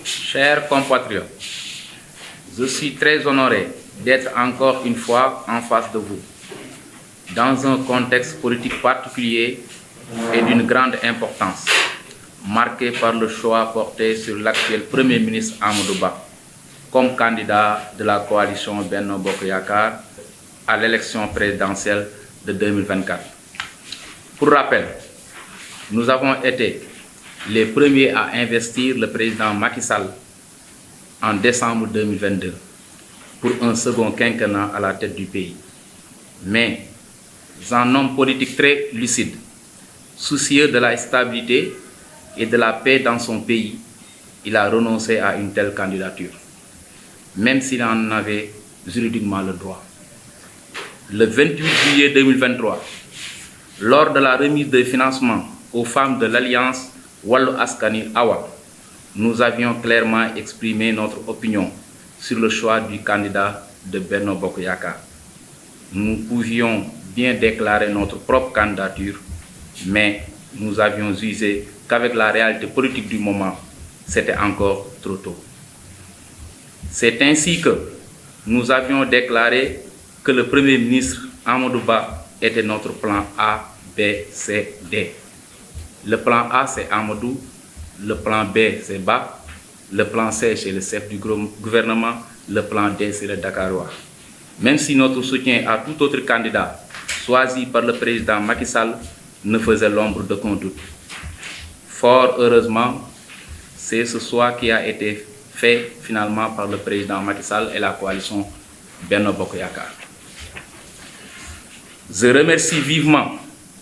Chers compatriotes, je suis très honoré d'être encore une fois en face de vous, dans un contexte politique particulier et d'une grande importance, marqué par le choix porté sur l'actuel Premier ministre Amadou Ba comme candidat de la coalition Benno Bokk Yakaar à l'élection présidentielle de 2024. Pour rappel, nous avons été les premiers à investir le président Macky Sall en décembre 2022 pour un second quinquennat à la tête du pays. Mais un homme politique très lucide, soucieux de la stabilité et de la paix dans son pays, il a renoncé à une telle candidature, même s'il en avait juridiquement le droit. Le 28 juillet 2023, lors de la remise de financement aux femmes de l'Alliance Wallu Askan Awa, nous avions clairement exprimé notre opinion sur le choix du candidat de Benno Bokk Yakaar. Nous pouvions bien déclarer notre propre candidature, mais nous avions jugé qu'avec la réalité politique du moment, c'était encore trop tôt. C'est ainsi que nous avions déclaré que le Premier ministre Amadou Ba était notre plan A, B, C, D. Le plan A, c'est Amadou, le plan B, c'est Ba, le plan C, c'est le chef du gouvernement, le plan D, c'est le Dakarois. Même si notre soutien à tout autre candidat choisi par le président Macky Sall ne faisait l'ombre d'aucun doute. Fort heureusement, c'est ce choix qui a été fait finalement par le président Macky Sall et la coalition Benno Bokk Yakaar. Je remercie vivement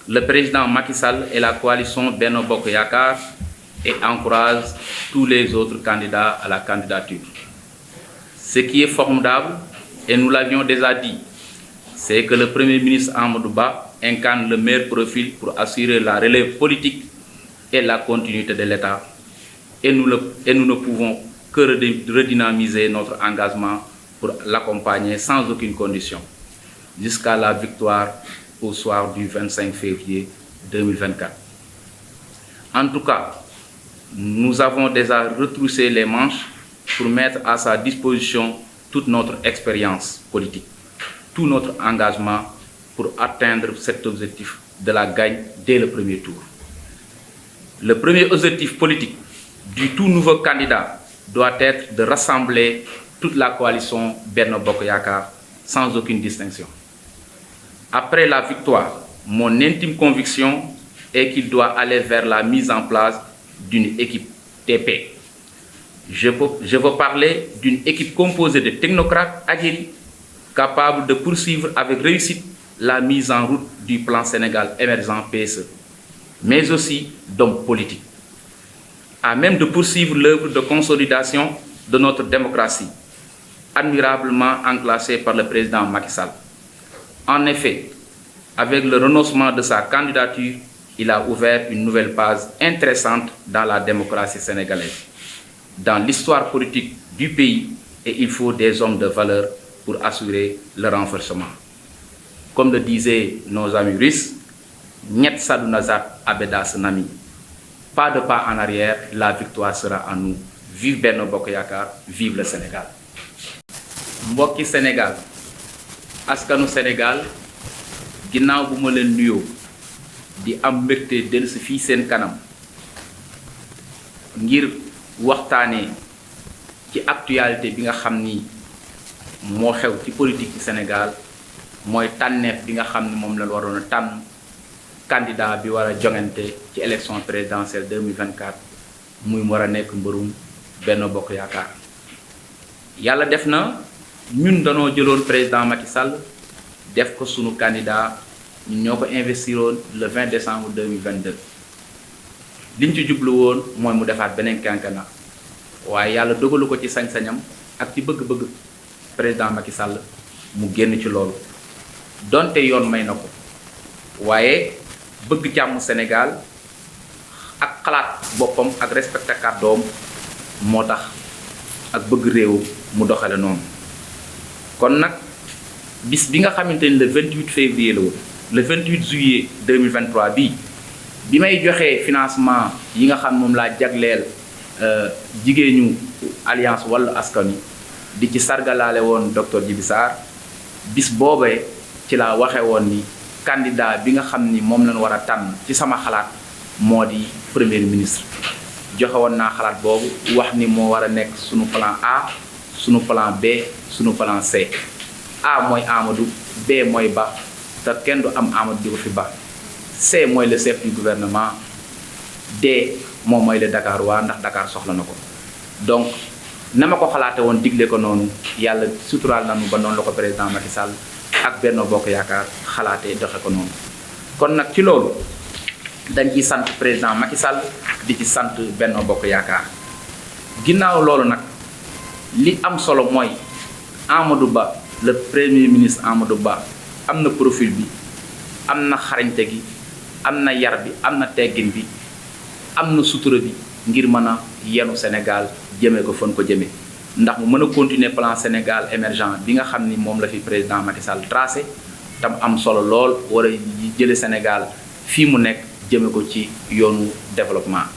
le président Macky Sall et la coalition Benno Bokk Yakaar et encourage tous les autres candidats à la candidature. Ce qui est formidable, et nous l'avions déjà dit, c'est que le Premier ministre Amadou Ba incarne le meilleur profil pour assurer la relève politique et la continuité de l'État. Et nous ne pouvons que redynamiser notre engagement pour l'accompagner sans aucune condition, jusqu'à la victoire au soir du 25 février 2024. En tout cas, nous avons déjà retroussé les manches pour mettre à sa disposition toute notre expérience politique, tout notre engagement pour atteindre cet objectif de la gagne dès le premier tour. Le premier objectif politique du tout nouveau candidat doit être de rassembler toute la coalition Benno Bokk Yakaar sans aucune distinction. Après la victoire, mon intime conviction est qu'il doit aller vers la mise en place d'une équipe TP. Je veux parler d'une équipe composée de technocrates aguerris, capables de poursuivre avec réussite la mise en route du plan Sénégal émergent PSE, mais aussi d'hommes politiques, à même de poursuivre l'œuvre de consolidation de notre démocratie, admirablement enclenchée par le président Macky Sall. En effet, avec le renoncement de sa candidature, il a ouvert une nouvelle page intéressante dans la démocratie sénégalaise, dans l'histoire politique du pays, et il faut des hommes de valeur pour assurer le renforcement. Comme le disaient nos amis russes, Niet Sadu Nazar Abeda Senami. Pas de pas en arrière, la victoire sera à nous. Vive Benno Bokk Yakaar, vive le Sénégal. Mbokki Sénégal, askanu Sénégal, ginnaaw bu ma leen nuyoo di am mbégte dellusi fii seen kanam ngir waxtaanee ci actualité bi nga xam ni moo xew ci politique ci Sénégal, mooy tànneef bi nga xam ni moom la waroon a tànn candidat bi war a joŋante ci élection présidentielle 2024 muy war a nekk mbërum Benno Bokk Yakaar. Yàlla def na ñun danoo jëloon président Macky Sall def ko sunu candidat, ñun ñoo ko investiroon le 20 décembre 2022. liñ ci jublu woon mooy mu defaat beneen quinquennat, waaye yàlla dogalu ko ci sañ-sañam ak ci bëgg-bëgg président Macky Sall mu génn ci loolu, donte yoon may na ko, waaye bëgg jàmm Sénégal ak xalaat boppam ak respecté kàddoom moo tax, ak bëgg réew mu doxale noonu. kon nag bis bi nga xamante ni le 28 février la woon, le 28 juillet 2023 bi may joxee financement yi nga xam moom laa jagleel jigéenu alliance Wallu Askan Wi di ci sargalaale woon docteur Djibi Sarr bis boobee ci laa waxe woon ni candidat bi nga xam ni moom lañ war a tànn ci sama xalaat moo di premier ministre joxe woon naa xalaat boobu wax ni moo war a nekk sunu plan A sunu plan B sunu plan C. A mooy Amadou, B mooy Ba te kenn du am Amadou di ko fi ba. C mooy le chef du gouvernement, D moom mooy le Dakar waa ndax Dakar soxla na ko. Donc na ma ko xalaate woon digle ko noonu yàlla suturaal nañu ba noonu la ko président Macky Sall ak Benno Bokk Yaakaar xalaatee doxe ko noonu. kon nag ci loolu dañ ciy sant président Macky Sall di ci sant Benno Bokk Yaakaar ginnaaw loolu nag li am solo mooy Amadou Ba le premier ministre Amadou Ba am na profil bi am na xarañte gi am na yar bi am na teggin bi am na sutura bi ngir mën a yenu Sénégal jëmee ko fan ko jëmee ndax mu mën a continuer plan Sénégal émergent bi nga xam ni moom la fi président Macky Sall tracé tam am solo lool war a jële Sénégal fii mu nekk jëme ko ci yoonu développement.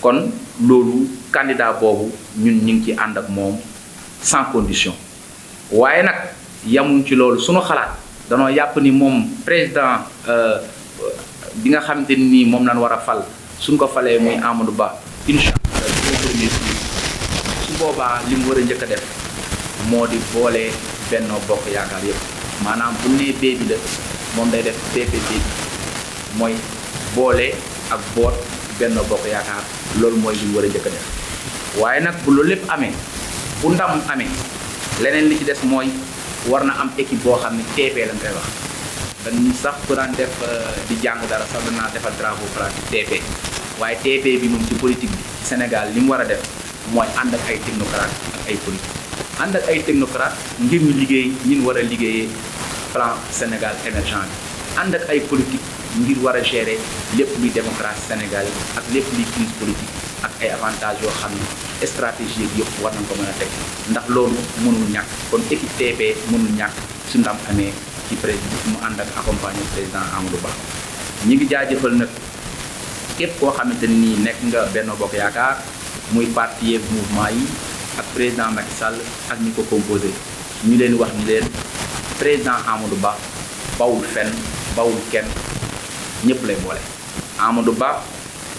kon loolu candidat boobu ñun ñu ngi ci ànd ak moom sans condition waaye nag yamuñ ci loolu sunu xalaat danoo yàpp ni moom président bi nga xamante ni moom lañ war a fal suñ ko falee muy Amadou Ba incha allah premier su boobaa li mu war a njëkk a def moo di boole Benno Bokk Yaakaar yëpp maanaam bu nee bee bi la moom day def PPP mooy boole ak boot Benno Bokk Yaakaar loolu mooy li mu war a njëkk a def waaye nag bu loolu lépp amee bu ndam amee leneen li ci des mooy war na am équipe boo xam ne TP lañ koy wax dañ sax ku daan def di jàng dara sax danaa defal travaux pratiques TP waaye TP bi moom ci politique bi ci Sénégal li mu war a def mooy ànd ak ay technocrate ak ay politique ànd ak ay technocrate ngir ñu liggéey ñin war a liggéeyee plan Sénégal émergent bi ànd ak ay politique ngir war a gérer lépp luy démocratie Sénégal ak lépp luy crise politique ak ay avantages yoo xam ne stratégie yëpp war nañ ko mën a teg ndax loolu mënul ñàkk kon équipe TP mënul ñàkk su ndam amee ci président mu ànd ak accompagner président Amadou Ba ñi ngi jaajëfal nag képp koo xamante ni nekk nga Benno Bokk Yaakaar muy parti yeeg mouvement yi ak président Macky Sall ak ñi ko composé ñu leen wax ni leen président Amadou Ba bawul fenn bawul kenn ñëpp lay boole Amadou Ba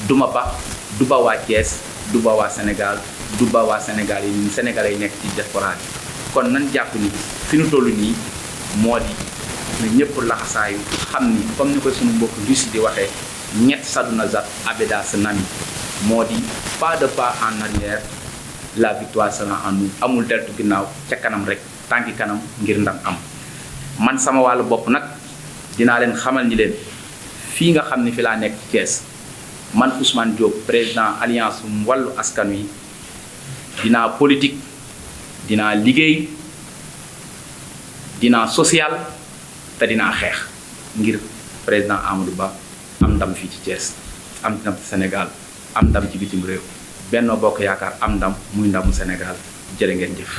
duma ba du ba waa Thiès du ba waa Sénégal du ba waa Sénégal yi ñun Sénégalais yi nekk ci diaspora bi kon nan jàpp ni fi nu toll nii moo di ne ñëpp laxasaayu xam ni comme ni ko suñu mbokk Russie di waxee ñett saduna zat abeda sa nami moo di pas de pas en arrière la victoire sera en nous amul deltu ginnaaw ca kanam rek tànki kanam ngir ndam am man sama wàllu bopp nag dinaa leen xamal ni leen fii nga xam ni fi laa nekk ci Thiès man Ousmane Diop président alliance Wallu Askan Wi dinaa politique dinaa liggéey dinaa social te dinaa xeex ngir président Amadou Ba am ndam fii ci Thiès am ndam ci Sénégal am ndam ci bitim réew Benno Bokk Yaakaar am ndam muy ndamu Sénégal jërë ngeen jëf